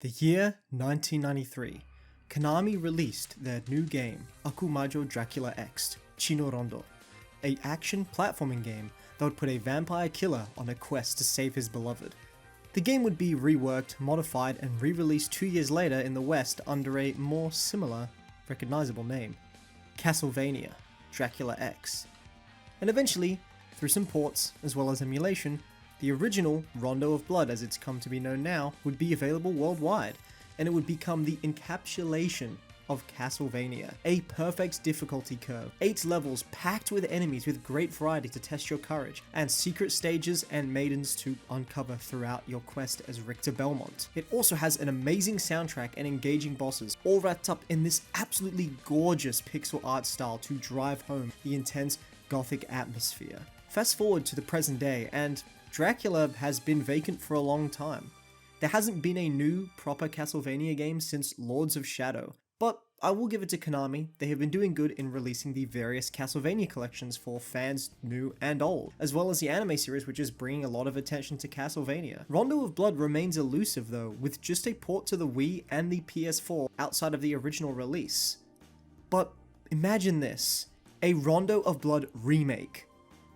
The year 1993, Konami released their new game, Akumajo Dracula X, Rondo, a action platforming game that would put a vampire killer on a quest to save his beloved. The game would be reworked, modified, and re-released 2 years later in the West under a more similar, recognizable name, Castlevania Dracula X. And eventually, through some ports as well as emulation, the original Rondo of Blood, as it's come to be known now, would be available worldwide, and it would become the encapsulation of Castlevania. A perfect difficulty curve, 8 levels packed with enemies with great variety to test your courage, and secret stages and maidens to uncover throughout your quest as Richter Belmont. It also has an amazing soundtrack and engaging bosses, all wrapped up in this absolutely gorgeous pixel art style to drive home the intense gothic atmosphere. Fast forward to the present day, and Dracula has been vacant for a long time. There hasn't been a new, proper Castlevania game since Lords of Shadow, but I will give it to Konami. They have been doing good in releasing the various Castlevania collections for fans new and old, as well as the anime series, which is bringing a lot of attention to Castlevania. Rondo of Blood remains elusive though, with just a port to the Wii and the PS4 outside of the original release. But imagine this, a Rondo of Blood remake.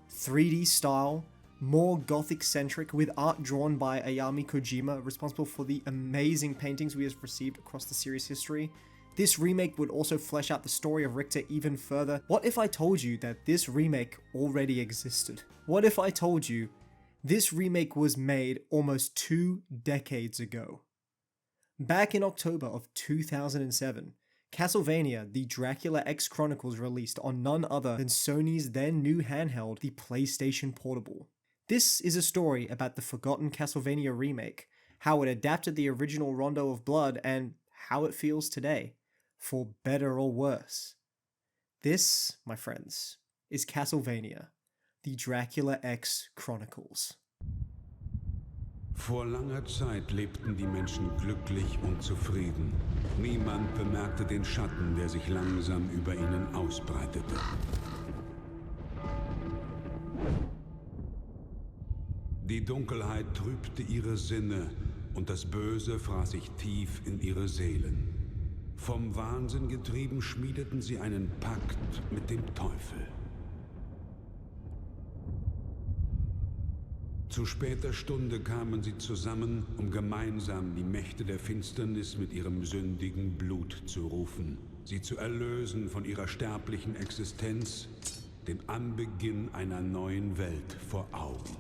3D style, more gothic-centric, with art drawn by Ayami Kojima, responsible for the amazing paintings we have received across the series history. This remake would also flesh out the story of Richter even further. What if I told you that this remake already existed? What if I told you this remake was made almost 2 decades ago? Back in October of 2007, Castlevania The Dracula X Chronicles released on none other than Sony's then new handheld, the PlayStation Portable. This is a story about the forgotten Castlevania remake, how it adapted the original Rondo of Blood, and how it feels today, for better or worse. This, my friends, is Castlevania, The Dracula X Chronicles. Vor langer Zeit lebten die Menschen glücklich und zufrieden. Niemand bemerkte den Schatten, der sich langsam über ihnen ausbreitete. Die Dunkelheit trübte ihre Sinne und das Böse fraß sich tief in ihre Seelen. Vom Wahnsinn getrieben schmiedeten sie einen Pakt mit dem Teufel. Zu später Stunde kamen sie zusammen, um gemeinsam die Mächte der Finsternis mit ihrem sündigen Blut zu rufen, sie zu erlösen von ihrer sterblichen Existenz, den Anbeginn einer neuen Welt vor Augen.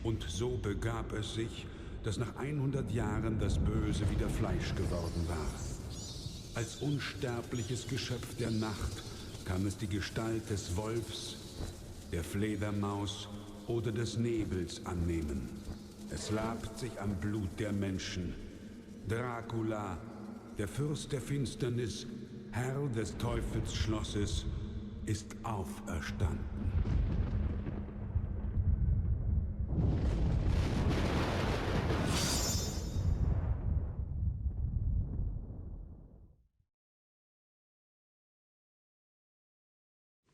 Und so begab es sich, dass nach 100 Jahren das Böse wieder Fleisch geworden war. Als unsterbliches Geschöpf der Nacht kann es die Gestalt des Wolfs, der Fledermaus oder des Nebels annehmen. Es labt sich am Blut der Menschen. Dracula, der Fürst der Finsternis, Herr des Teufelsschlosses, ist auferstanden.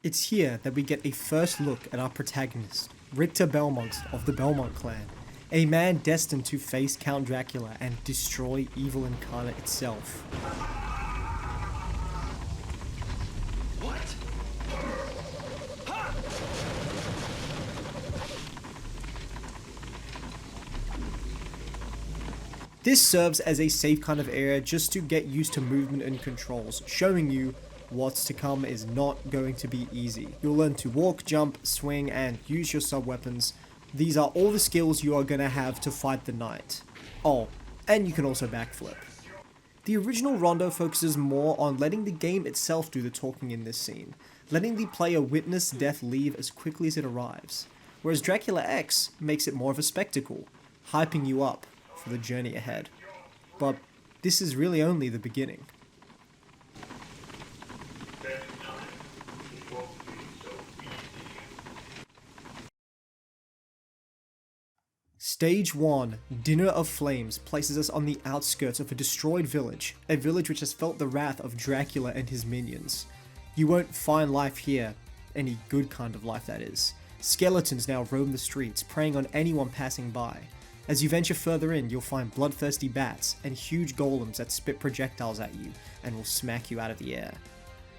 It's here that we get a first look at our protagonist, Richter Belmont of the Belmont clan, a man destined to face Count Dracula and destroy evil incarnate itself. What? This serves as a safe kind of area just to get used to movement and controls, showing you what's to come is not going to be easy. You'll learn to walk, jump, swing, and use your sub-weapons. These are all the skills you are going to have to fight the knight. Oh, and you can also backflip. The original Rondo focuses more on letting the game itself do the talking in this scene, letting the player witness death leave as quickly as it arrives, whereas Dracula X makes it more of a spectacle, hyping you up for the journey ahead. but this is really only the beginning. Stage 1, Dinner of Flames, places us on the outskirts of a destroyed village, a village which has felt the wrath of Dracula and his minions. You won't find life here, any good kind of life that is. Skeletons now roam the streets, preying on anyone passing by. As you venture further in, you'll find bloodthirsty bats and huge golems that spit projectiles at you and will smack you out of the air.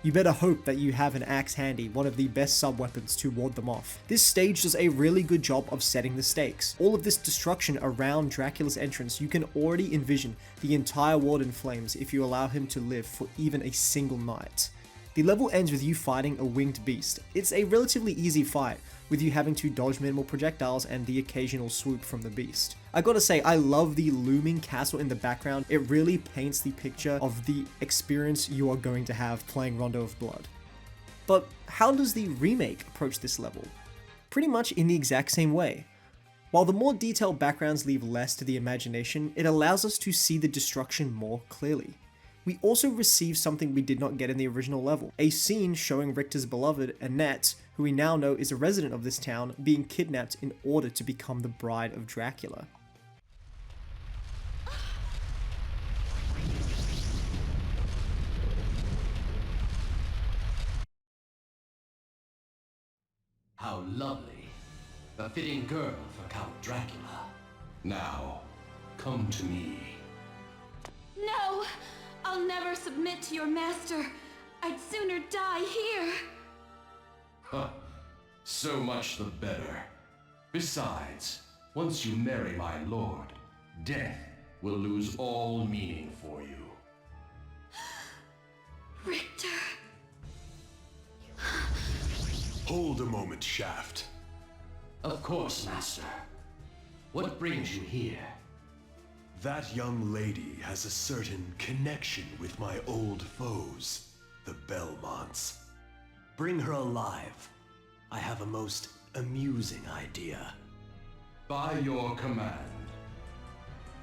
You better hope that you have an axe handy, one of the best sub-weapons to ward them off. This stage does a really good job of setting the stakes. All of this destruction around Dracula's entrance, you can already envision the entire world in flames if you allow him to live for even a single night. The level ends with you fighting a winged beast. It's a relatively easy fight, with you having to dodge minimal projectiles and the occasional swoop from the beast. I gotta say, I love the looming castle in the background. It really paints the picture of the experience you are going to have playing Rondo of Blood. But how does the remake approach this level? Pretty much in the exact same way. While the more detailed backgrounds leave less to the imagination, it allows us to see the destruction more clearly. We also receive something we did not get in the original level, a scene showing Richter's beloved, Annette, who we now know is a resident of this town, being kidnapped in order to become the bride of Dracula. How lovely. A fitting girl for Count Dracula. Now, come to me. No! I'll never submit to your master. I'd sooner die here. Huh. So much the better. Besides, once you marry my lord, death will lose all meaning for you. Richter. Hold a moment, Shaft. Of course, master. What brings you here? That young lady has a certain connection with my old foes, the Belmonts. Bring her alive. I have a most amusing idea. By your command.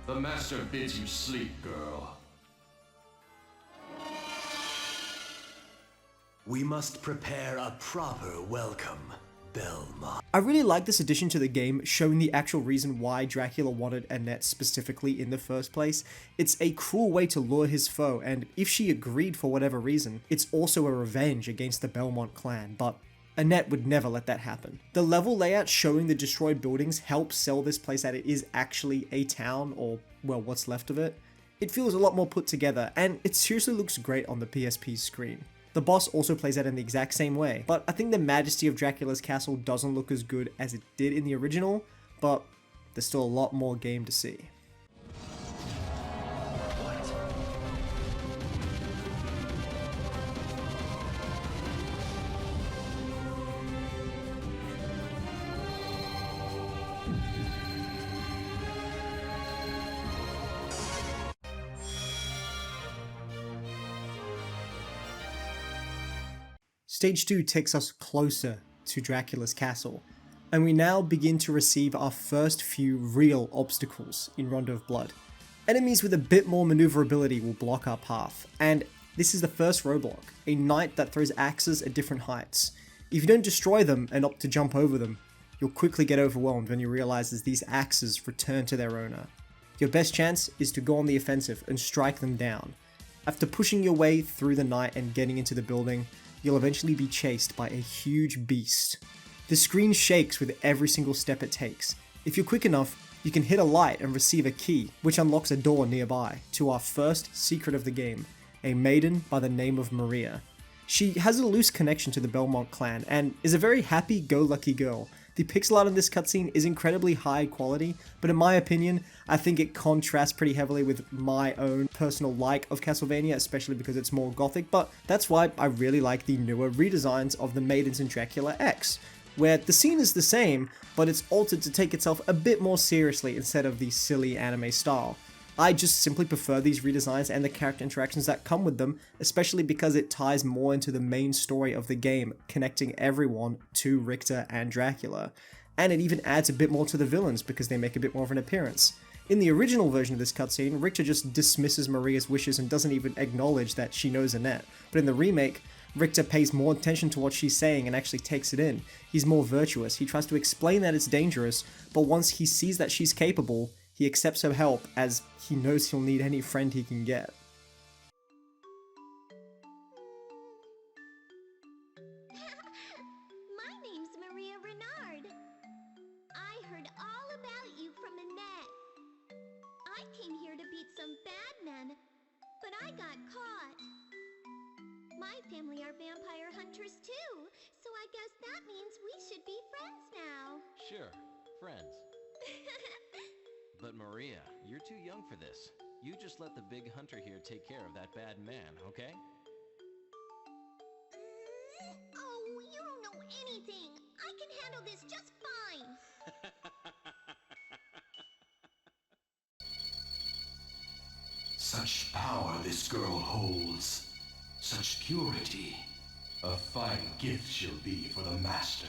The master bids you sleep, girl. We must prepare a proper welcome, Belmont. I really like this addition to the game, showing the actual reason why Dracula wanted Annette specifically in the first place. It's a cruel way to lure his foe, and if she agreed for whatever reason, it's also a revenge against the Belmont clan, but Annette would never let that happen. The level layout showing the destroyed buildings helps sell this place that it is actually a town, or, well, what's left of it. It feels a lot more put together, and it seriously looks great on the PSP's screen. The boss also plays out in the exact same way, but I think the majesty of Dracula's castle doesn't look as good as it did in the original, but there's still a lot more game to see. Stage 2 takes us closer to Dracula's castle, and we now begin to receive our first few real obstacles in Rondo of Blood. Enemies with a bit more maneuverability will block our path, and this is the first roadblock, a knight that throws axes at different heights. If you don't destroy them and opt to jump over them, you'll quickly get overwhelmed when you realize as these axes return to their owner. Your best chance is to go on the offensive and strike them down. After pushing your way through the night and getting into the building, you'll eventually be chased by a huge beast. The screen shakes with every single step it takes. If you're quick enough, you can hit a light and receive a key, which unlocks a door nearby to our first secret of the game, a maiden by the name of Maria. She has a loose connection to the Belmont clan and is a very happy-go-lucky girl. The pixel art in this cutscene is incredibly high quality, but in my opinion, I think it contrasts pretty heavily with my own personal like of Castlevania, especially because it's more gothic, but that's why I really like the newer redesigns of the maidens in Dracula X, where the scene is the same, but it's altered to take itself a bit more seriously instead of the silly anime style. I just simply prefer these redesigns and the character interactions that come with them, especially because it ties more into the main story of the game, connecting everyone to Richter and Dracula. And it even adds a bit more to the villains because they make a bit more of an appearance. In the original version of this cutscene, Richter just dismisses Maria's wishes and doesn't even acknowledge that she knows Annette. But in the remake, Richter pays more attention to what she's saying and actually takes it in. He's more virtuous. He tries to explain that it's dangerous, but once he sees that she's capable, he accepts her help as he knows he'll need any friend he can get. My name's Maria Renard. I heard all about you from Annette. I came here to beat some bad men, but I got caught. My family are vampire hunters too, so I guess that means we should be friends now. Sure, friends. But Maria, you're too young for this. You just let the big hunter here take care of that bad man, okay? Oh, you don't know anything. I can handle this just fine. Such power this girl holds. Such purity. A fine gift she'll be for the master.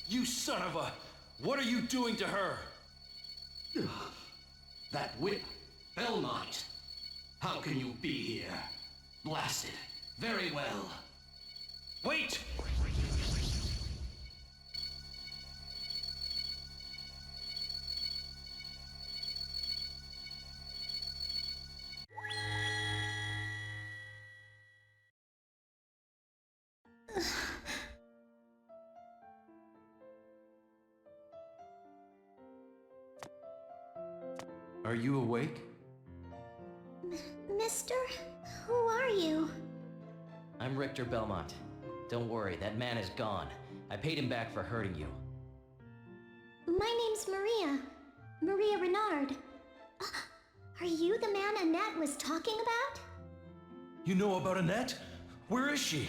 You son of a... What are you doing to her? That whip, Belmont. How can you be here? Blasted. Very well. Wait! Are you awake? Mister, who are you? I'm Richter Belmont. Don't worry, that man is gone. I paid him back for hurting you. My name's Maria. Maria Renard. Are you the man Annette was talking about? You know about Annette? Where is she?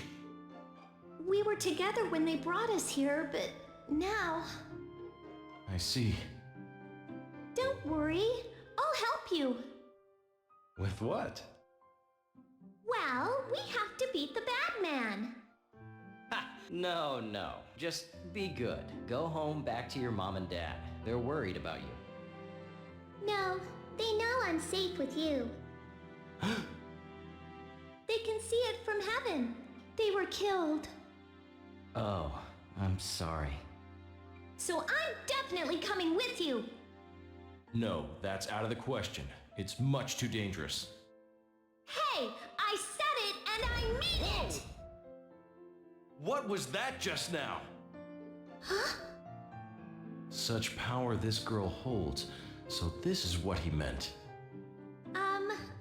We were together when they brought us here, but now... I see. Don't worry. I'll help you. With what? Well, we have to beat the bad man. Ha! No. Just be good. Go home back to your mom and dad. They're worried about you. No, they know I'm safe with you. They can see it from heaven. They were killed. Oh, I'm sorry. So I'm definitely coming with you. No, that's out of the question. It's much too dangerous. Hey, I said it and I mean it! What was that just now? Huh? Such power this girl holds, so this is what he meant.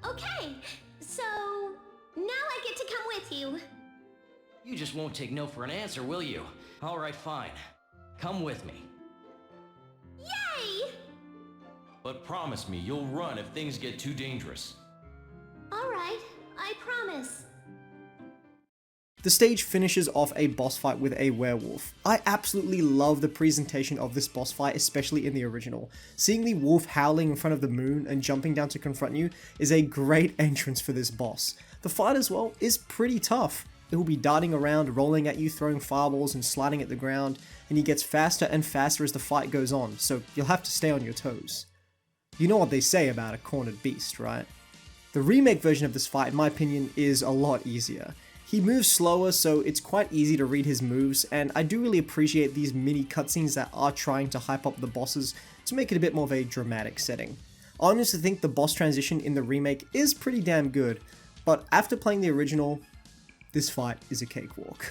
Okay. So, now I get to come with you. You just won't take no for an answer, will you? All right, fine. Come with me. Yay! But promise me you'll run if things get too dangerous. All right, I promise. The stage finishes off a boss fight with a werewolf. I absolutely love the presentation of this boss fight, especially in the original. Seeing the wolf howling in front of the moon and jumping down to confront you is a great entrance for this boss. The fight as well is pretty tough. It will be darting around, rolling at you, throwing fireballs and sliding at the ground, and he gets faster and faster as the fight goes on, so you'll have to stay on your toes. You know what they say about a cornered beast, right? The remake version of this fight, in my opinion, is a lot easier. He moves slower, so it's quite easy to read his moves, and I do really appreciate these mini cutscenes that are trying to hype up the bosses to make it a bit more of a dramatic setting. I honestly think the boss transition in the remake is pretty damn good, but after playing the original, this fight is a cakewalk.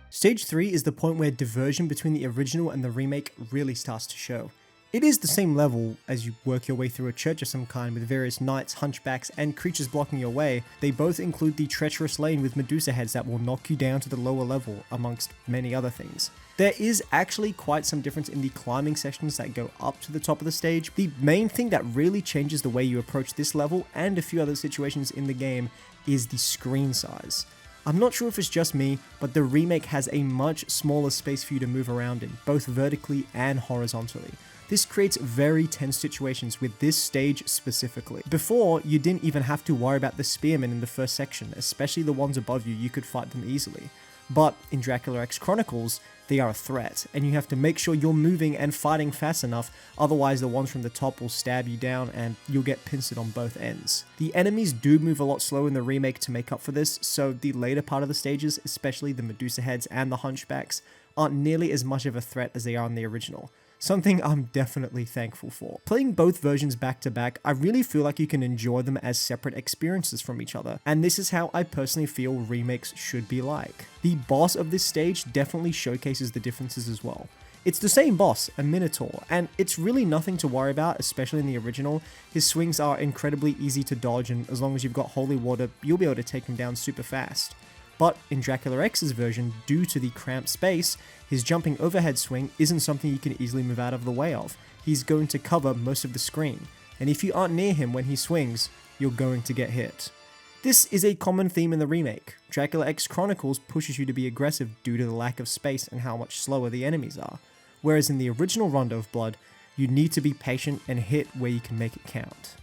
Stage 3 is the point where diversion between the original and the remake really starts to show. It is the same level as you work your way through a church of some kind with various knights, hunchbacks, and creatures blocking your way. They both include the treacherous lane with Medusa heads that will knock you down to the lower level, amongst many other things. There is actually quite some difference in the climbing sections that go up to the top of the stage. The main thing that really changes the way you approach this level and a few other situations in the game is the screen size. I'm not sure if it's just me, but the remake has a much smaller space for you to move around in, both vertically and horizontally. This creates very tense situations with this stage specifically. Before, you didn't even have to worry about the spearmen in the first section, especially the ones above you could fight them easily. But in Dracula X Chronicles, they are a threat, and you have to make sure you're moving and fighting fast enough, otherwise the ones from the top will stab you down and you'll get pincered on both ends. The enemies do move a lot slower in the remake to make up for this, so the later part of the stages, especially the Medusa heads and the hunchbacks, aren't nearly as much of a threat as they are in the original. Something I'm definitely thankful for. Playing both versions back to back, I really feel like you can enjoy them as separate experiences from each other, and this is how I personally feel remakes should be like. The boss of this stage definitely showcases the differences as well. It's the same boss, a Minotaur, and it's really nothing to worry about, especially in the original. His swings are incredibly easy to dodge, and as long as you've got holy water, you'll be able to take him down super fast. But in Dracula X's version, due to the cramped space, his jumping overhead swing isn't something you can easily move out of the way of. He's going to cover most of the screen, and if you aren't near him when he swings, you're going to get hit. This is a common theme in the remake. Dracula X Chronicles pushes you to be aggressive due to the lack of space and how much slower the enemies are, whereas in the original Rondo of Blood, you need to be patient and hit where you can make it count.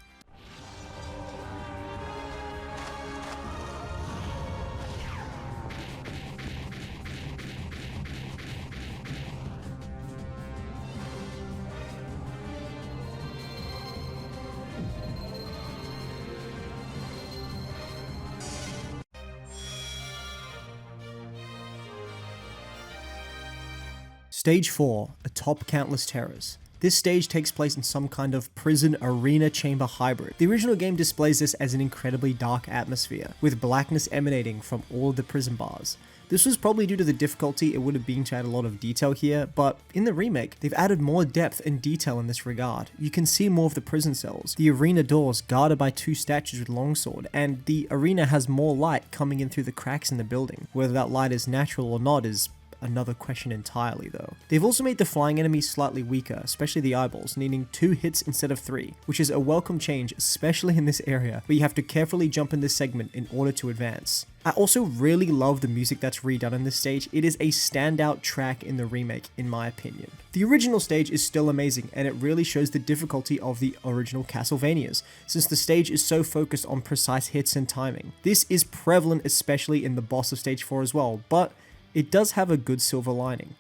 Stage 4, Atop Countless Terrors. This stage takes place in some kind of prison arena chamber hybrid. The original game displays this as an incredibly dark atmosphere, with blackness emanating from all of the prison bars. This was probably due to the difficulty it would have been to add a lot of detail here, but in the remake, they've added more depth and detail in this regard. You can see more of the prison cells, the arena doors guarded by 2 statues with longsword, and the arena has more light coming in through the cracks in the building. Whether that light is natural or not is another question entirely though. They've also made the flying enemies slightly weaker, especially the eyeballs, needing 2 hits instead of 3, which is a welcome change, especially in this area where you have to carefully jump in this segment in order to advance. I also really love the music that's redone in this stage. It is a standout track in the remake, in my opinion. The original stage is still amazing, and it really shows the difficulty of the original Castlevanias, since the stage is so focused on precise hits and timing. This is prevalent especially in the boss of stage 4 as well, but it does have a good silver lining.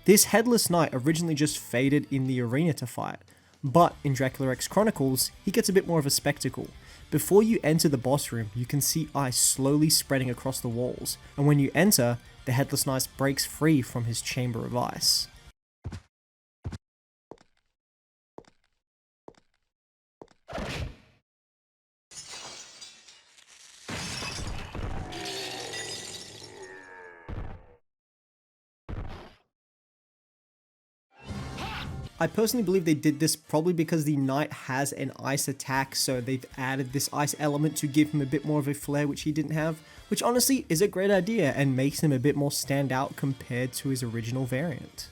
This headless knight originally just faded in the arena to fight, but in Dracula X Chronicles, he gets a bit more of a spectacle. Before you enter the boss room, you can see ice slowly spreading across the walls, and when you enter, the headless knight breaks free from his chamber of ice. I personally believe they did this probably because the knight has an ice attack, so they've added this ice element to give him a bit more of a flair which he didn't have, which honestly is a great idea and makes him a bit more stand out compared to his original variant.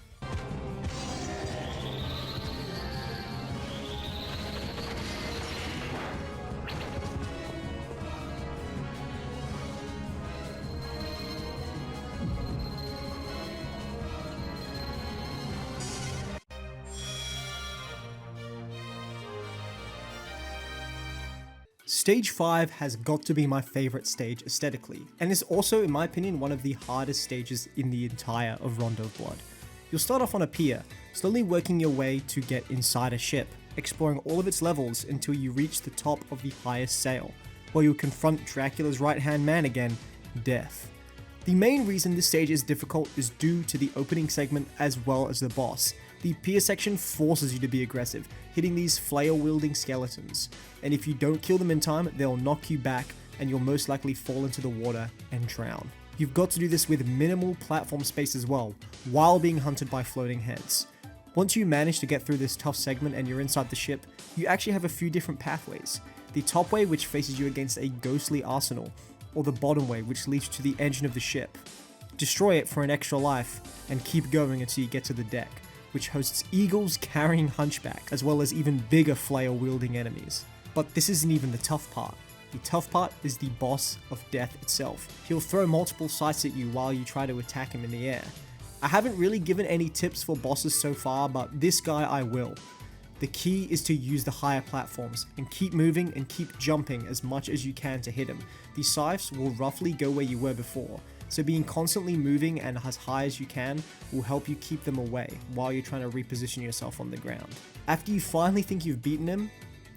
Stage 5 has got to be my favorite stage aesthetically, and is also, in my opinion, one of the hardest stages in the entire of Rondo of Blood. You'll start off on a pier, slowly working your way to get inside a ship, exploring all of its levels until you reach the top of the highest sail, where you'll confront Dracula's right-hand man again, Death. The main reason this stage is difficult is due to the opening segment as well as the boss. The pier section forces you to be aggressive, hitting these flail-wielding skeletons, and if you don't kill them in time, they'll knock you back and you'll most likely fall into the water and drown. You've got to do this with minimal platform space as well, while being hunted by floating heads. Once you manage to get through this tough segment and you're inside the ship, you actually have a few different pathways. The top way, which faces you against a ghostly arsenal, or the bottom way, which leads to the engine of the ship. Destroy it for an extra life, and keep going until you get to the deck, which hosts eagles carrying hunchback, as well as even bigger flail-wielding enemies. But this isn't even the tough part. The tough part is the boss of death itself. He'll throw multiple sights at you while you try to attack him in the air. I haven't really given any tips for bosses so far, but this guy I will. The key is to use the higher platforms, and keep moving and keep jumping as much as you can to hit him. The scythes will roughly go where you were before, so being constantly moving and as high as you can will help you keep them away while you're trying to reposition yourself on the ground. After you finally think you've beaten him,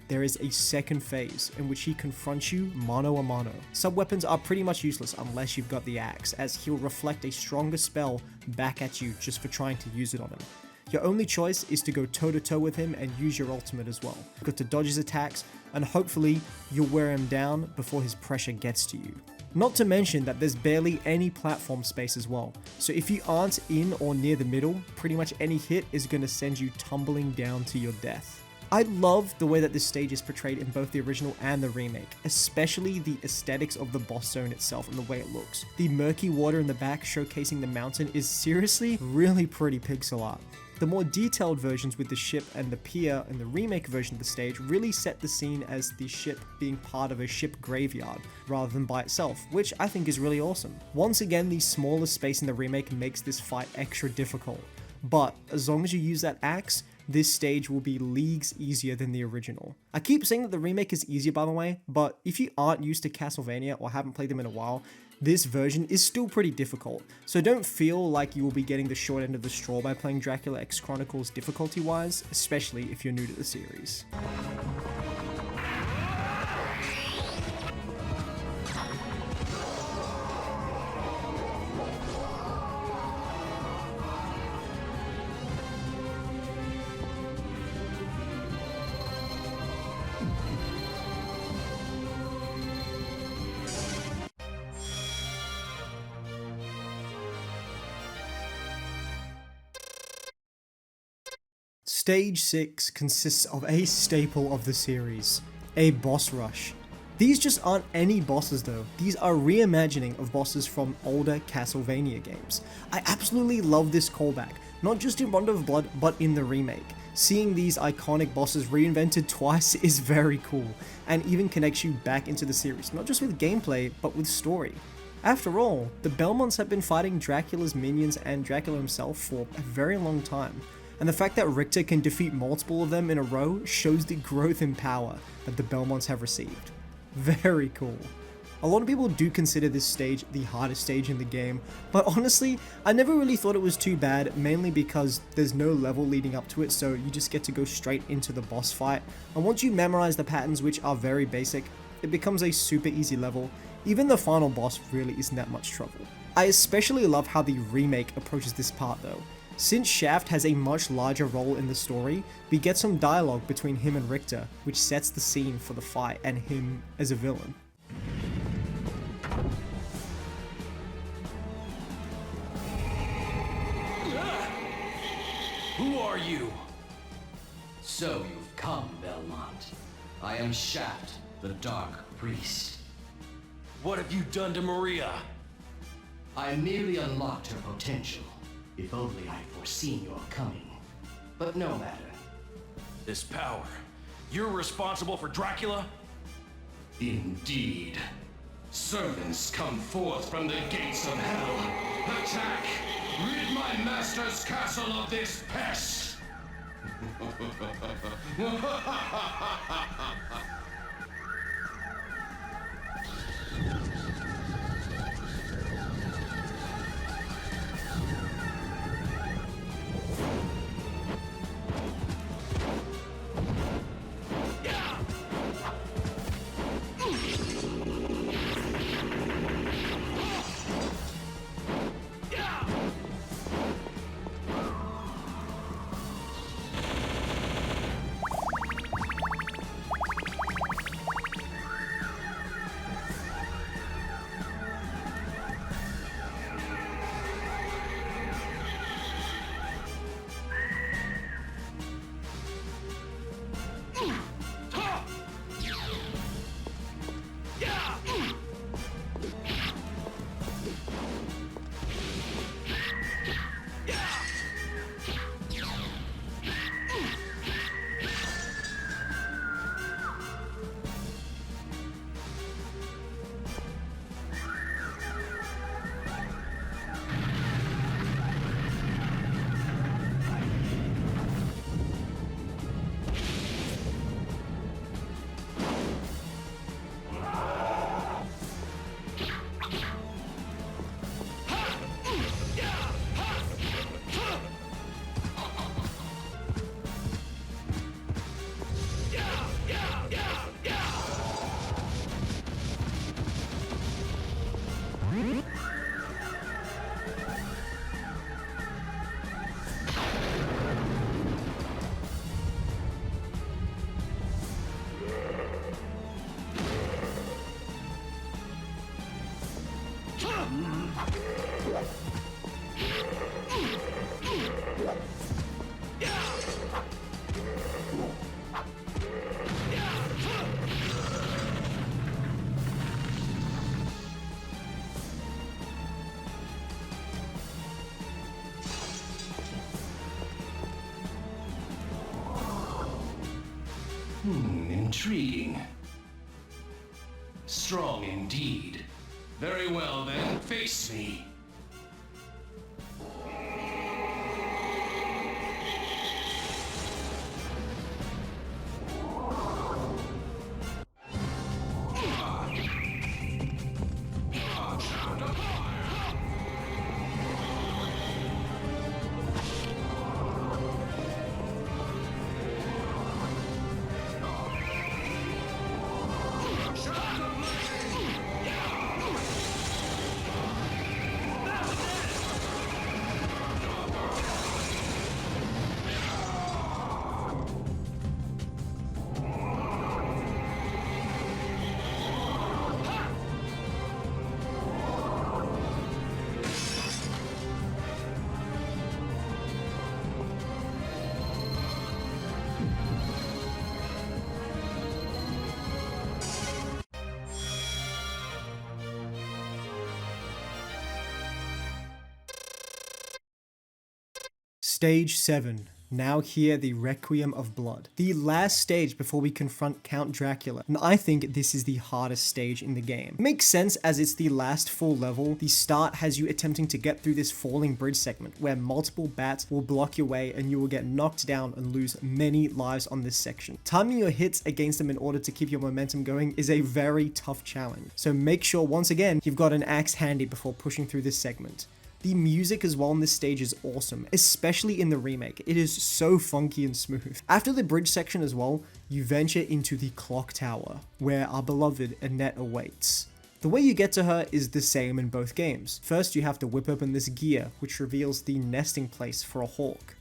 there is a second phase in which he confronts you mano a mano. Sub-weapons are pretty much useless unless you've got the axe, as he'll reflect a stronger spell back at you just for trying to use it on him. Your only choice is to go toe-to-toe with him and use your ultimate as well. You've got to dodge his attacks, and hopefully you'll wear him down before his pressure gets to you. Not to mention that there's barely any platform space as well, so if you aren't in or near the middle, pretty much any hit is going to send you tumbling down to your death. I love the way that this stage is portrayed in both the original and the remake, especially the aesthetics of the boss zone itself and the way it looks. The murky water in the back showcasing the mountain is seriously really pretty pixel art. The more detailed versions with the ship and the pier in the remake version of the stage really set the scene as the ship being part of a ship graveyard rather than by itself, which I think is really awesome. Once again, the smaller space in the remake makes this fight extra difficult, but as long as you use that axe, this stage will be leagues easier than the original. I keep saying that the remake is easier, by the way, but if you aren't used to Castlevania or haven't played them in a while, this version is still pretty difficult, so don't feel like you will be getting the short end of the straw by playing Dracula X Chronicles difficulty-wise, especially if you're new to the series. Stage 6 consists of a staple of the series, a boss rush. These just aren't any bosses though, these are reimagining of bosses from older Castlevania games. I absolutely love this callback, not just in Rondo of Blood, but in the remake. Seeing these iconic bosses reinvented twice is very cool, and even connects you back into the series, not just with gameplay, but with story. After all, the Belmonts have been fighting Dracula's minions and Dracula himself for a very long time, and the fact that Richter can defeat multiple of them in a row shows the growth in power that the Belmonts have received. Very cool. A lot of people do consider this stage the hardest stage in the game, but honestly, I never really thought it was too bad, mainly because there's no level leading up to it, so you just get to go straight into the boss fight, and once you memorize the patterns, which are very basic, it becomes a super easy level. Even the final boss really isn't that much trouble. I especially love how the remake approaches this part though. Since Shaft has a much larger role in the story, we get some dialogue between him and Richter, which sets the scene for the fight and him as a villain. Who are you? So you've come, Belmont. I am Shaft, the Dark Priest. What have you done to Maria? I merely unlocked her potential. If only I'd foreseen your coming. But no matter. This power. You're responsible for Dracula? Indeed. Servants come forth from the gates of hell. Attack! Rid my master's castle of this pest! Intriguing. Strong indeed. Very well then, face me. Stage 7. Now hear the Requiem of Blood. The last stage before we confront Count Dracula, and I think this is the hardest stage in the game. It makes sense as it's the last full level. The start has you attempting to get through this falling bridge segment where multiple bats will block your way and you will get knocked down and lose many lives on this section. Timing your hits against them in order to keep your momentum going is a very tough challenge. So make sure once again you've got an axe handy before pushing through this segment. The music as well in this stage is awesome, especially in the remake. It is so funky and smooth. After the bridge section as well, you venture into the clock tower, where our beloved Annette awaits. The way you get to her is the same in both games. First, you have to whip open this gear, which reveals the nesting place for a hawk.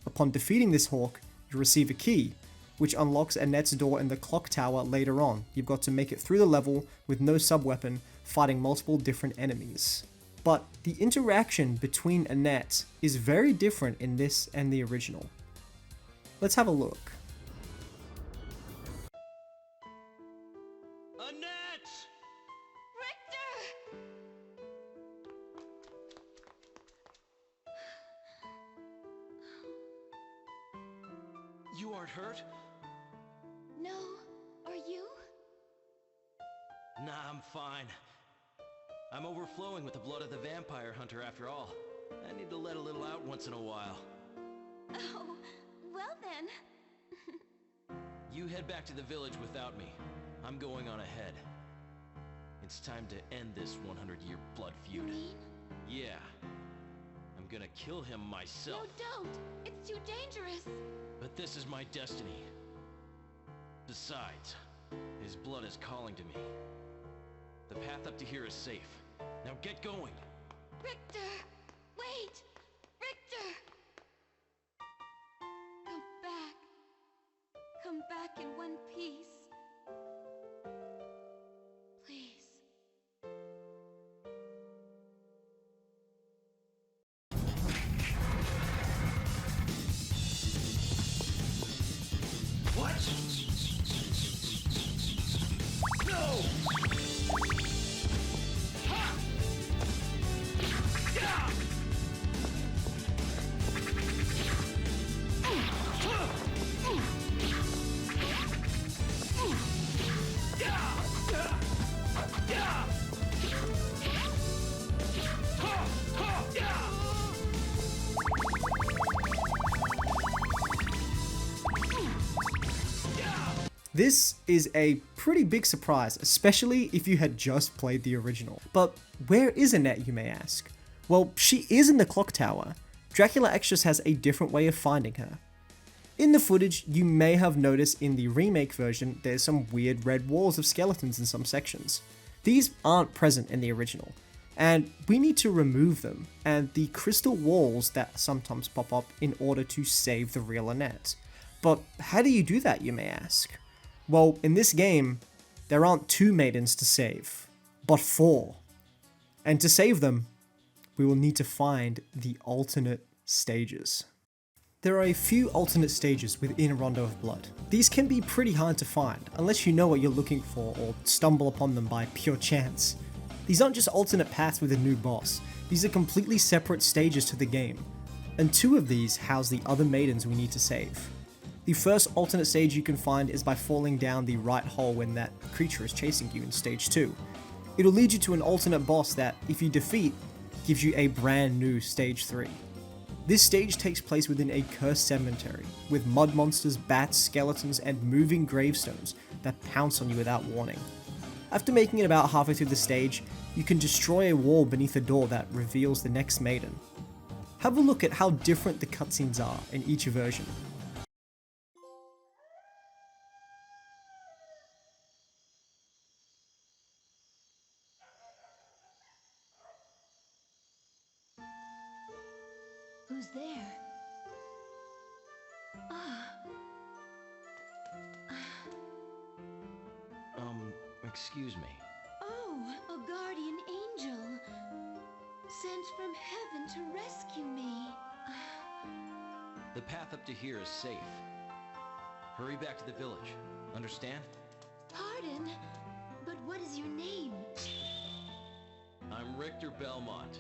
Upon defeating this hawk, you receive a key, which unlocks Annette's door in the clock tower later on. You've got to make it through the level with no sub-weapon, fighting multiple different enemies. But the interaction between Annette is very different in this and the original. Let's have a look. Annette! Richter! You aren't hurt? No, are you? Nah, I'm fine. I'm overflowing with the blood of the vampire hunter after all. I need to let a little out once in a while. Oh, well then. You head back to the village without me. I'm going on ahead. It's time to end this 100-year blood feud. You mean? Yeah. I'm gonna kill him No, myself. don't. It's too dangerous. But this is my destiny. Besides, his blood is calling to me. The path up to here is safe. Now get going! Richter! Wait! Richter! Come back. Come back in one piece. Please. What? No! This is a pretty big surprise, especially if you had just played the original. But where is Annette, you may ask? Well, she is in the clock tower. Dracula X just has a different way of finding her. In the footage, you may have noticed in the remake version, there's some weird red walls of skeletons in some sections. These aren't present in the original, and we need to remove them, and the crystal walls that sometimes pop up in order to save the real Annette. But how do you do that, you may ask? Well, in this game, there aren't 2 maidens to save, but 4. And to save them, we will need to find the alternate stages. There are a few alternate stages within Rondo of Blood. These can be pretty hard to find, unless you know what you're looking for or stumble upon them by pure chance. These aren't just alternate paths with a new boss, these are completely separate stages to the game, and 2 of these house the other maidens we need to save. The first alternate stage you can find is by falling down the right hole when that creature is chasing you in stage 2. It'll lead you to an alternate boss that, if you defeat, gives you a brand new stage 3. This stage takes place within a cursed cemetery, with mud monsters, bats, skeletons, and moving gravestones that pounce on you without warning. After making it about halfway through the stage, you can destroy a wall beneath a door that reveals the next maiden. Have a look at how different the cutscenes are in each version. Who's there? Excuse me. Oh, a guardian angel. Sent from heaven to rescue me. The path up to here is safe. Hurry back to the village. Understand? Pardon? But what is your name? I'm Richter Belmont,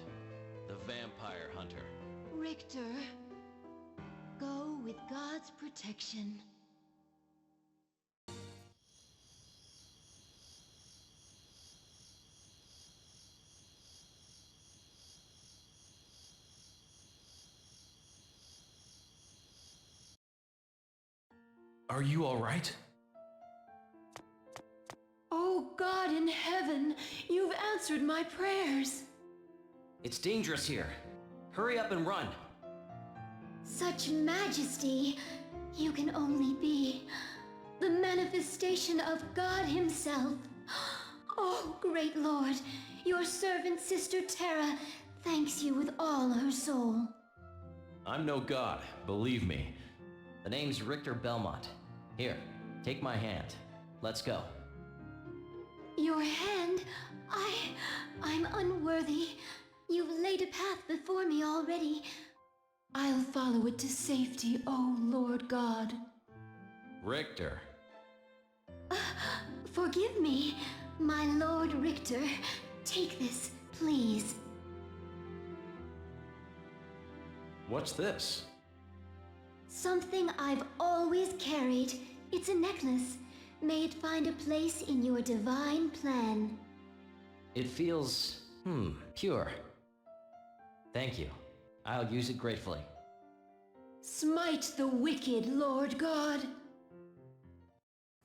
the vampire hunter. Richter. Go with God's protection. Are you all right? Oh God in heaven, you've answered my prayers. It's dangerous here. Hurry up and run. Such majesty, you can only be the manifestation of God himself. Oh, great Lord, your servant Sister Terra thanks you with all her soul. I'm no god, believe me. The name's Richter Belmont. Here, take my hand. Let's go. Your hand? I'm unworthy. You've laid a path before me already. I'll follow it to safety, oh Lord God. Richter. Forgive me, my Lord Richter. Take this, please. What's this? Something I've always carried. It's a necklace. May it find a place in your divine plan. It feels, pure. Thank you. I'll use it gratefully. Smite the wicked, Lord God.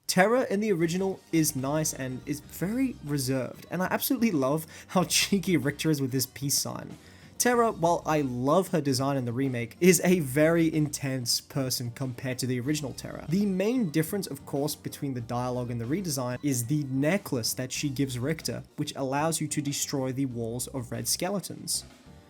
Terra in the original is nice and is very reserved, and I absolutely love how cheeky Richter is with this peace sign. Terra, while I love her design in the remake, is a very intense person compared to the original Terra. The main difference, of course, between the dialogue and the redesign is the necklace that she gives Richter, which allows you to destroy the walls of red skeletons.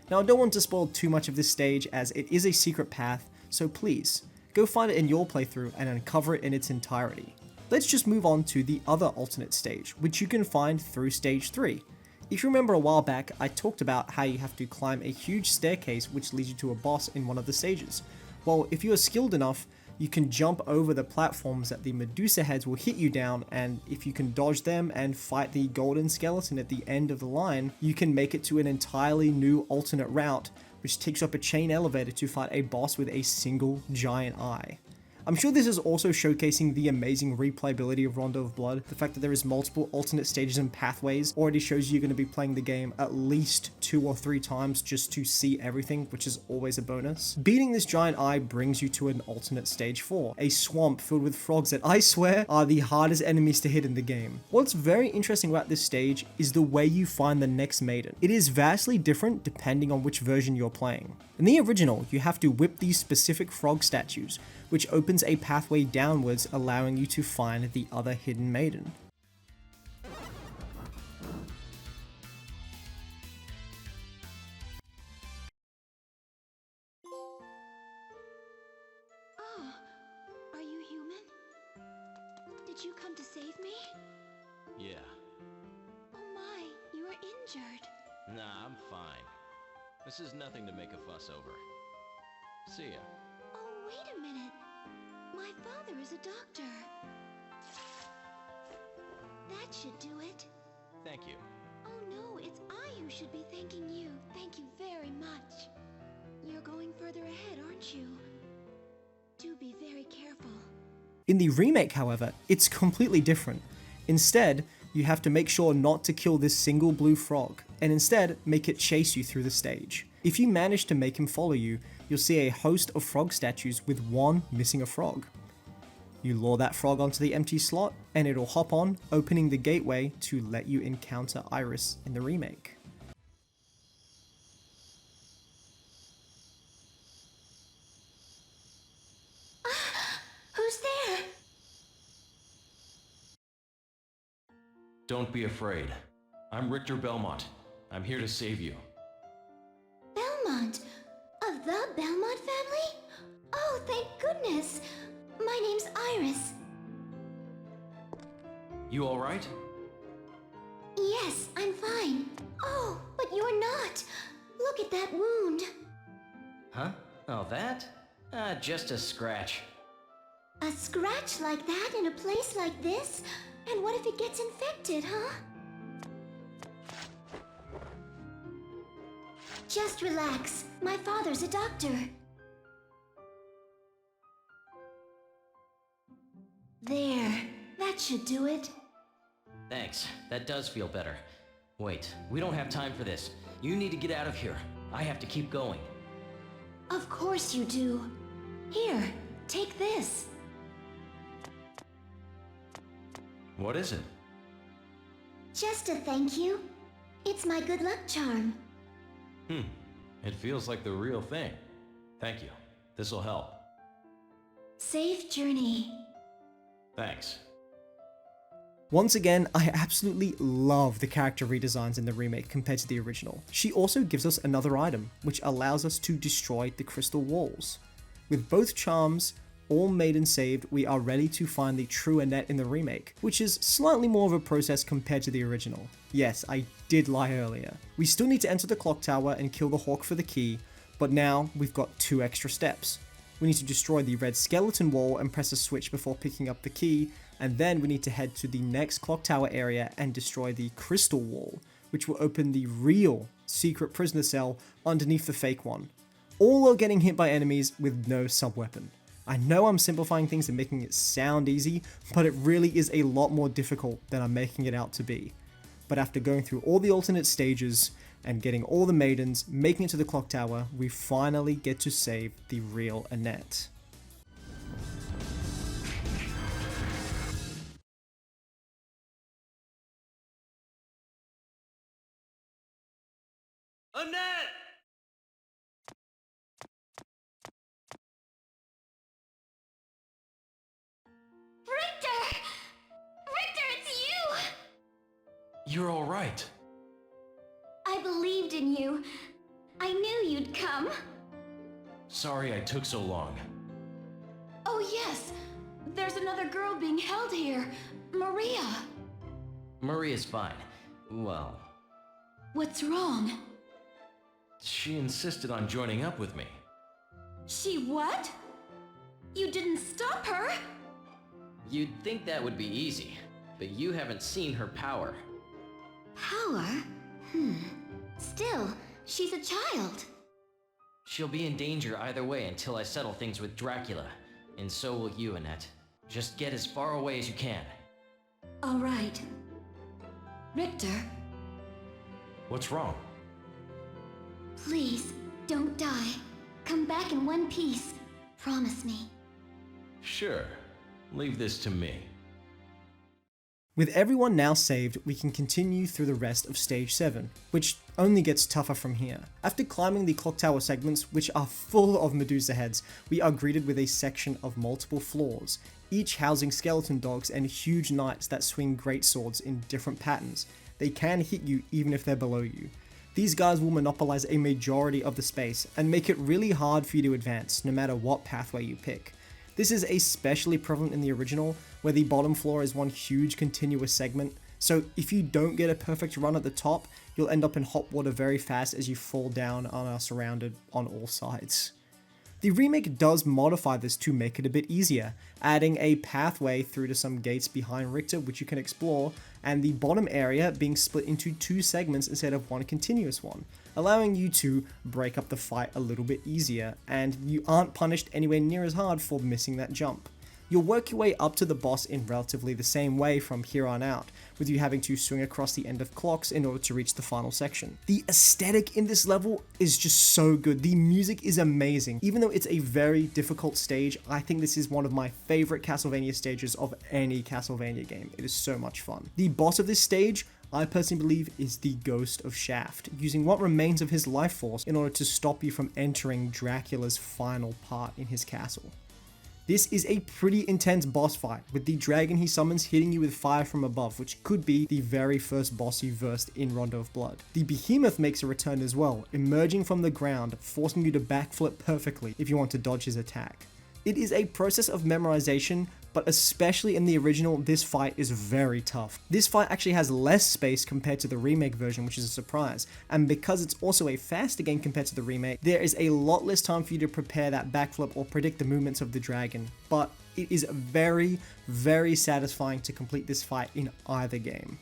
Now, I don't want to spoil too much of this stage as it is a secret path, so please, go find it in your playthrough and uncover it in its entirety. Let's just move on to the other alternate stage, which you can find through stage 3. If you remember a while back, I talked about how you have to climb a huge staircase which leads you to a boss in one of the stages. Well, if you are skilled enough, you can jump over the platforms that the Medusa heads will hit you down, and if you can dodge them and fight the golden skeleton at the end of the line, you can make it to an entirely new alternate route, which takes you up a chain elevator to fight a boss with a single giant eye. I'm sure this is also showcasing the amazing replayability of Rondo of Blood. The fact that there is multiple alternate stages and pathways already shows you're going to be playing the game at least 2 or 3 times just to see everything, which is always a bonus. Beating this giant eye brings you to an alternate stage 4, a swamp filled with frogs that I swear are the hardest enemies to hit in the game. What's very interesting about this stage is the way you find the next maiden. It is vastly different depending on which version you're playing. In the original, you have to whip these specific frog statues, which opens a pathway downwards, allowing you to find the other hidden maiden. Oh, are you human? Did you come to save me? Yeah. Oh my, you are injured. Nah, I'm fine. This is nothing to make a fuss over. See ya. Oh, wait a minute. My father is a doctor. That should do it. Thank you. Oh no, it's I who should be thanking you. Thank you very much. You're going further ahead, aren't you? Do be very careful. In the remake, however, it's completely different. Instead, you have to make sure not to kill this single blue frog, and instead make it chase you through the stage. If you manage to make him follow you, you'll see a host of frog statues with one missing a frog. You lure that frog onto the empty slot, and it'll hop on, opening the gateway to let you encounter Iris in the remake. Who's there? Don't be afraid. I'm Richter Belmont. I'm here to save you. Belmont? Of the Belmont family? Oh, thank goodness. My name's Iris. You alright? Yes, I'm fine. Oh, but you're not. Look at that wound. Huh? Oh, that? Just a scratch. A scratch like that in a place like this? And what if it gets infected, huh? Just relax. My father's a doctor. There. That should do it. Thanks. That does feel better. Wait, we don't have time for this. You need to get out of here. I have to keep going. Of course you do. Here, take this. What is it? Just a thank you. It's my good luck charm. It feels like the real thing. Thank you. This'll help. Safe journey. Thanks. Once again, I absolutely love the character redesigns in the remake compared to the original. She also gives us another item, which allows us to destroy the crystal walls. With both charms, all made and saved, we are ready to find the true Annette in the remake, which is slightly more of a process compared to the original. Yes, I did lie earlier. We still need to enter the clock tower and kill the hawk for the key, but now we've got 2 extra steps. We need to destroy the red skeleton wall and press a switch before picking up the key, and then we need to head to the next clock tower area and destroy the crystal wall, which will open the real secret prisoner cell underneath the fake one. All while getting hit by enemies with no sub-weapon. I know I'm simplifying things and making it sound easy, but it really is a lot more difficult than I'm making it out to be. But after going through all the alternate stages and getting all the maidens, making it to the clock tower, we finally get to save the real Annette. Annette! Richter! Richter, it's you! You're alright. I believed in you. I knew you'd come. Sorry I took so long. Oh yes, there's another girl being held here. Maria. Maria's fine. Well, What's wrong? She insisted on joining up with me. She what? You didn't stop her? you'd think that would be easy, but you haven't seen her power. Power? Still, she's a child. She'll be in danger either way until I settle things with Dracula, and so will you, Annette. Just get as far away as you can. All right. Richter, What's wrong? Please, don't die. Come back in one piece. Promise me. Sure. Leave this to me. With everyone now saved, we can continue through the rest of Stage 7, which only gets tougher from here. After climbing the clock tower segments, which are full of Medusa heads, we are greeted with a section of multiple floors, each housing skeleton dogs and huge knights that swing greatswords in different patterns. They can hit you even if they're below you. These guys will monopolize a majority of the space and make it really hard for you to advance, no matter what pathway you pick. This is especially prevalent in the original, where the bottom floor is one huge continuous segment, so if you don't get a perfect run at the top, you'll end up in hot water very fast as you fall down and are surrounded on all sides. The remake does modify this to make it a bit easier, adding a pathway through to some gates behind Richter which you can explore, and the bottom area being split into 2 segments instead of one continuous one, allowing you to break up the fight a little bit easier, and you aren't punished anywhere near as hard for missing that jump. You'll work your way up to the boss in relatively the same way from here on out, with you having to swing across the end of clocks in order to reach the final section. The aesthetic in this level is just so good. The music is amazing. Even though it's a very difficult stage, I think this is one of my favorite Castlevania stages of any Castlevania game. It is so much fun. The boss of this stage, I personally believe, is the Ghost of Shaft, using what remains of his life force in order to stop you from entering Dracula's final part in his castle. This is a pretty intense boss fight, with the dragon he summons hitting you with fire from above, which could be the very first boss you versed in Rondo of Blood. The behemoth makes a return as well, emerging from the ground, forcing you to backflip perfectly if you want to dodge his attack. It is a process of memorization, but especially in the original, this fight is very tough. This fight actually has less space compared to the remake version, which is a surprise, and because it's also a faster game compared to the remake, there is a lot less time for you to prepare that backflip or predict the movements of the dragon, but it is very, very satisfying to complete this fight in either game.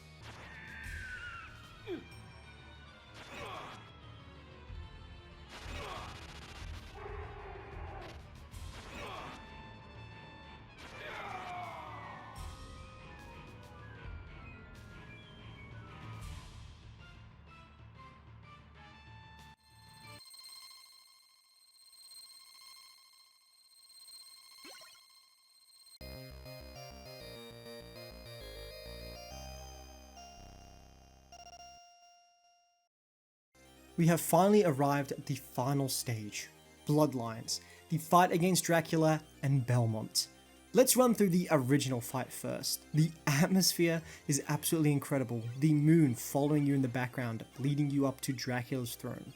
We have finally arrived at the final stage, Bloodlines, the fight against Dracula and Belmont. Let's run through the original fight first. The atmosphere is absolutely incredible, the moon following you in the background, leading you up to Dracula's throne.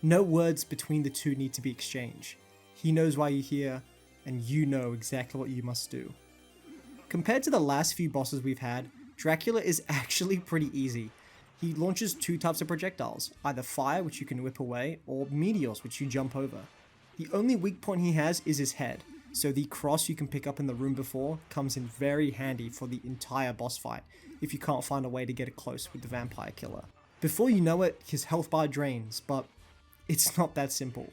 No words between the two need to be exchanged. He knows why you're here, and you know exactly what you must do. Compared to the last few bosses we've had, Dracula is actually pretty easy. He launches two types of projectiles, either fire, which you can whip away, or meteors, which you jump over. The only weak point he has is his head, so the cross you can pick up in the room before comes in very handy for the entire boss fight, if you can't find a way to get it close with the vampire killer. Before you know it, his health bar drains, but it's not that simple.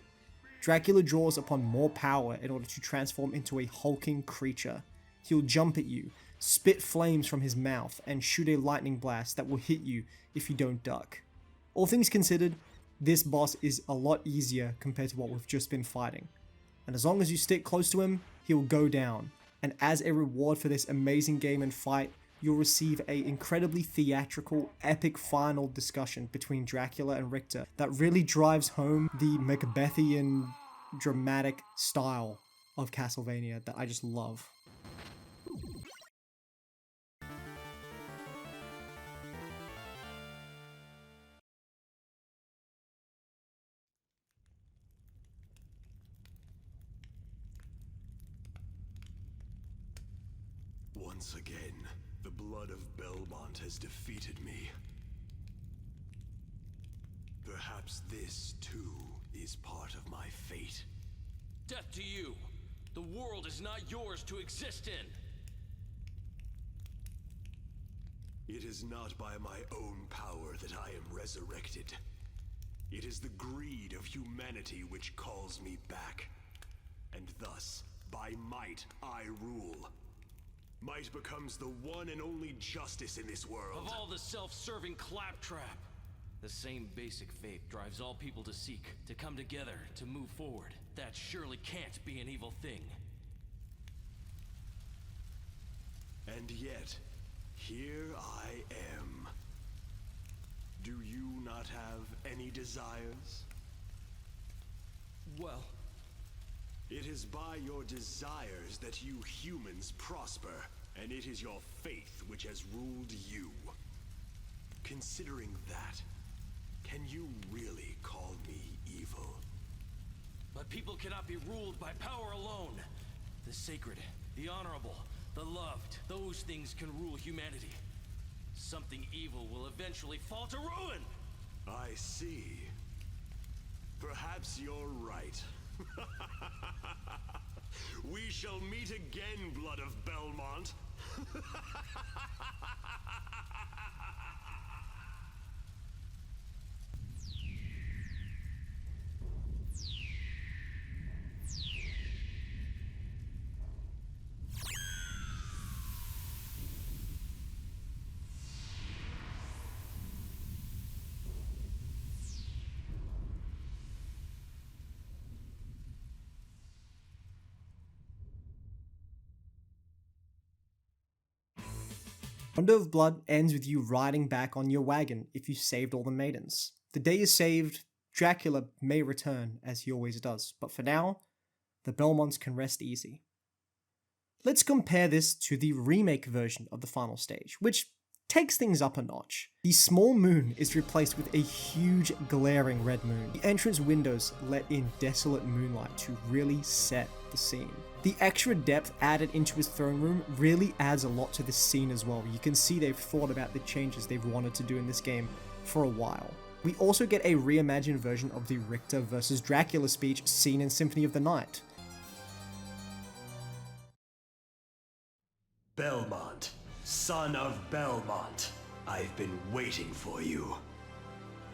Dracula draws upon more power in order to transform into a hulking creature. He'll jump at you, spit flames from his mouth, and shoot a lightning blast that will hit you if you don't duck. All things considered, this boss is a lot easier compared to what we've just been fighting. And as long as you stick close to him, he'll go down. And as a reward for this amazing game and fight, you'll receive a incredibly theatrical, epic final discussion between Dracula and Richter that really drives home the Macbethian dramatic style of Castlevania that I just love. Once again, the blood of Belmont has defeated me. Perhaps this, too, is part of my fate. Death to you! The world is not yours to exist in! It is not by my own power that I am resurrected. It is the greed of humanity which calls me back. And thus, by might, I rule. Might becomes the one and only justice in this world. Of all the self-serving claptrap! The same basic fate drives all people to seek, to come together, to move forward. That surely can't be an evil thing. And yet, here I am. Do you not have any desires? Well, it is by your desires that you humans prosper, and it is your faith which has ruled you. Considering that, can you really call me evil? but people cannot be ruled by power alone. The sacred, the honorable, the loved, those things can rule humanity. Something evil will eventually fall to ruin! I see. Perhaps you're right. We shall meet again, Blood of Belmont. Rondo of Blood ends with you riding back on your wagon if you saved all the maidens. The day is saved, Dracula may return as he always does, but for now, the Belmonts can rest easy. Let's compare this to the remake version of the final stage, which takes things up a notch. The small moon is replaced with a huge glaring red moon. The entrance windows let in desolate moonlight to really set the scene. The extra depth added into his throne room really adds a lot to this scene as well. You can see they've thought about the changes they've wanted to do in this game for a while. We also get a reimagined version of the Richter versus Dracula speech seen in Symphony of the Night. Belmont, son of Belmont, I've been waiting for you.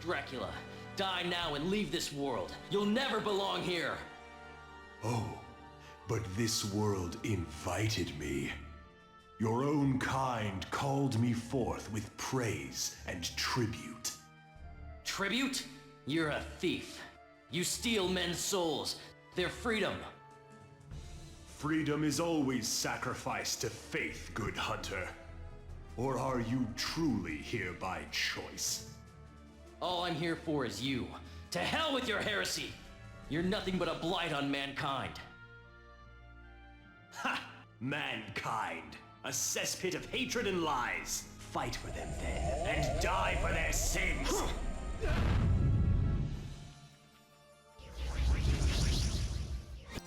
Dracula, die now and leave this world. You'll never belong here. Oh, but this world invited me. Your own kind called me forth with praise and tribute. Tribute? You're a thief. You steal men's souls, their freedom. Freedom is always sacrificed to faith, good hunter. Or are you truly here by choice? All I'm here for is you. To hell with your heresy! You're nothing but a blight on mankind. Ha! Mankind! A cesspit of hatred and lies. Fight for them then, and die for their sins!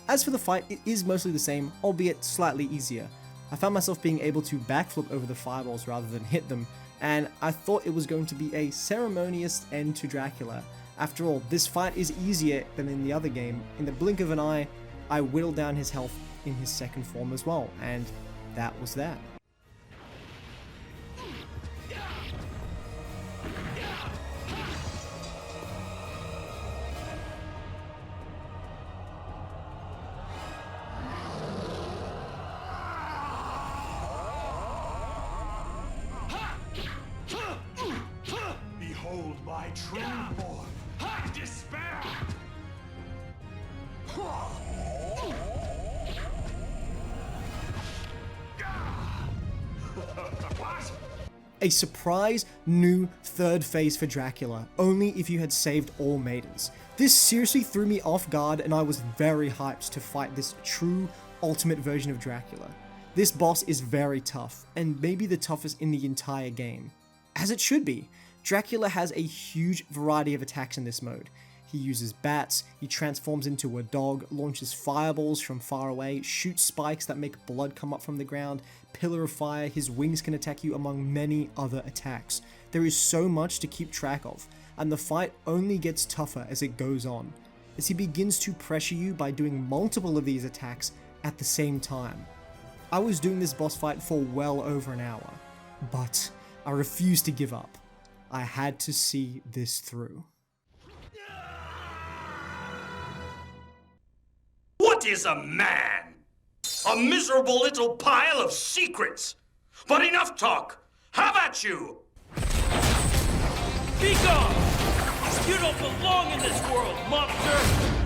As for the fight, it is mostly the same, albeit slightly easier. I found myself being able to backflip over the fireballs rather than hit them, and I thought it was going to be a ceremonious end to Dracula. After all, this fight is easier than in the other game. In the blink of an eye, I whittled down his health in his second form as well, and that was that. Behold my true form. Despair! What? A surprise new third phase for Dracula, only if you had saved all maidens. This seriously threw me off guard, and I was very hyped to fight this true ultimate version of Dracula. This boss is very tough, and maybe the toughest in the entire game. As it should be. Dracula has a huge variety of attacks in this mode. He uses bats, he transforms into a dog, launches fireballs from far away, shoots spikes that make blood come up from the ground, pillar of fire, his wings can attack you, among many other attacks. There is so much to keep track of, and the fight only gets tougher as it goes on, as he begins to pressure you by doing multiple of these attacks at the same time. I was doing this boss fight for well over an hour, but I refused to give up. I had to see this through. What is a man? A miserable little pile of secrets. But enough talk. Have at you. Be gone! You don't belong in this world, monster!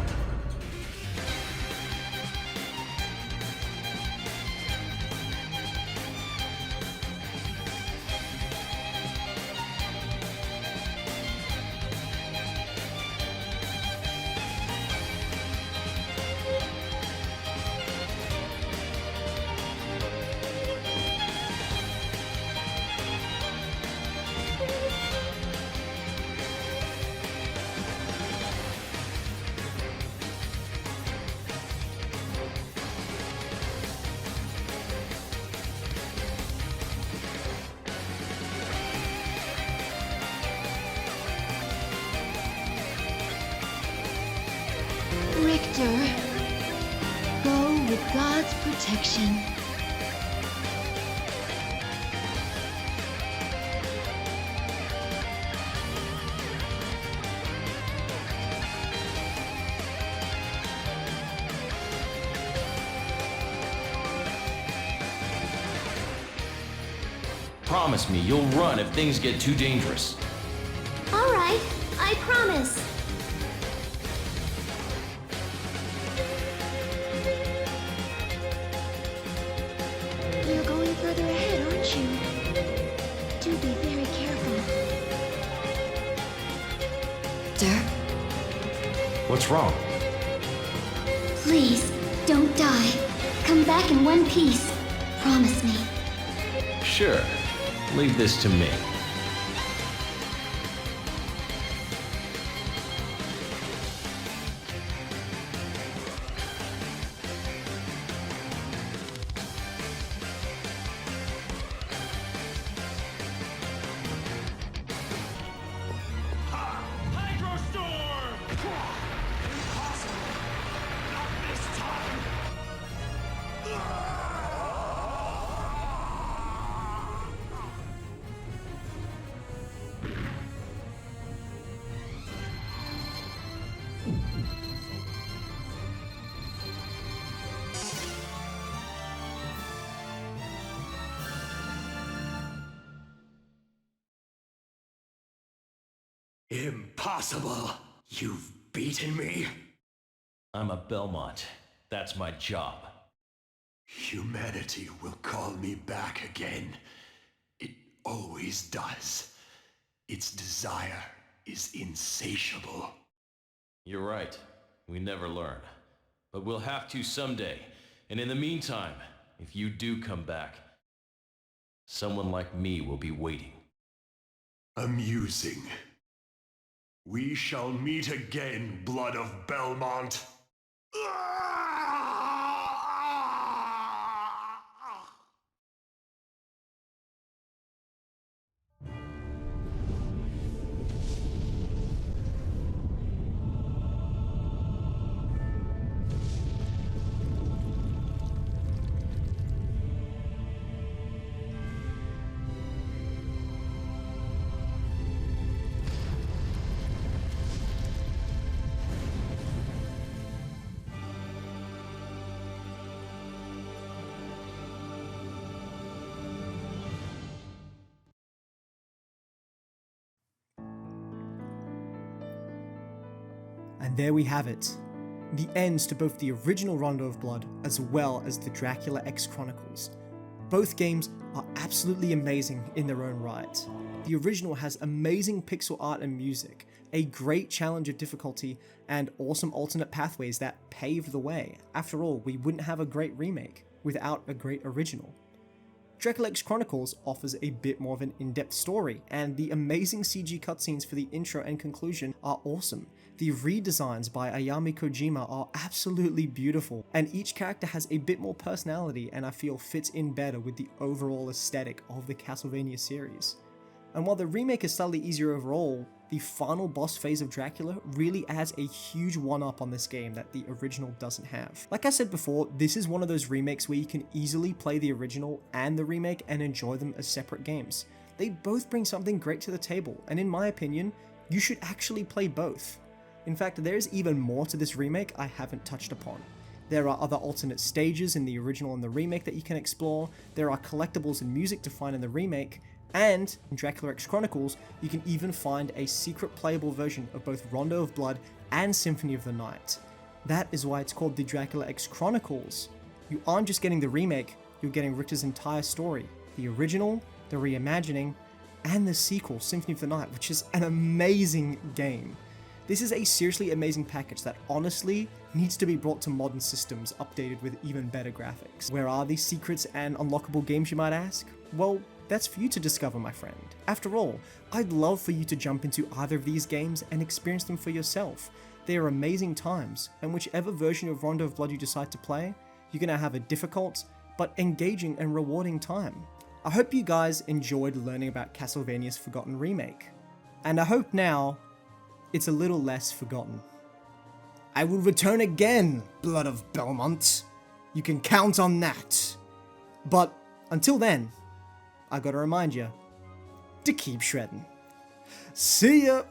Richter, go with God's protection. Promise me you'll run if things get too dangerous. All right, I promise. You're going further ahead, aren't you? What's wrong? Please, don't die. Come back in one piece. Promise me. Sure. Leave this to me. Impossible! You've beaten me? I'm a Belmont. That's my job. Humanity will call me back again. It always does. Its desire is insatiable. You're right. We never learn. But we'll have to someday. And in the meantime, if you do come back, someone like me will be waiting. Amusing. We shall meet again, blood of Belmont. And there we have it. The ends to both the original Rondo of Blood as well as the Dracula X Chronicles. Both games are absolutely amazing in their own right. The original has amazing pixel art and music, a great challenge of difficulty, and awesome alternate pathways that paved the way. After all, we wouldn't have a great remake without a great original. Dracula X Chronicles offers a bit more of an in-depth story, and the amazing CG cutscenes for the intro and conclusion are awesome. The redesigns by Ayami Kojima are absolutely beautiful, and each character has a bit more personality and I feel fits in better with the overall aesthetic of the Castlevania series. And while the remake is slightly easier overall, the final boss phase of Dracula really adds a huge one-up on this game that the original doesn't have. Like I said before, this is one of those remakes where you can easily play the original and the remake and enjoy them as separate games. They both bring something great to the table, and in my opinion, you should actually play both. In fact, there is even more to this remake I haven't touched upon. There are other alternate stages in the original and the remake that you can explore, there are collectibles and music to find in the remake, and in Dracula X Chronicles, you can even find a secret playable version of both Rondo of Blood and Symphony of the Night. That is why it's called the Dracula X Chronicles. You aren't just getting the remake, you're getting Richter's entire story. The original, the reimagining, and the sequel, Symphony of the Night, which is an amazing game. This is a seriously amazing package that honestly needs to be brought to modern systems, updated with even better graphics. Where are these secrets and unlockable games, you might ask? Well, that's for you to discover, my friend. After all, I'd love for you to jump into either of these games and experience them for yourself. They are amazing times, and whichever version of Rondo of Blood you decide to play, you're gonna have a difficult, but engaging and rewarding time. I hope you guys enjoyed learning about Castlevania's Forgotten Remake. And I hope now, it's a little less forgotten. I will return again, blood of Belmont. You can count on that. But until then, I gotta remind you to keep shredding. See ya!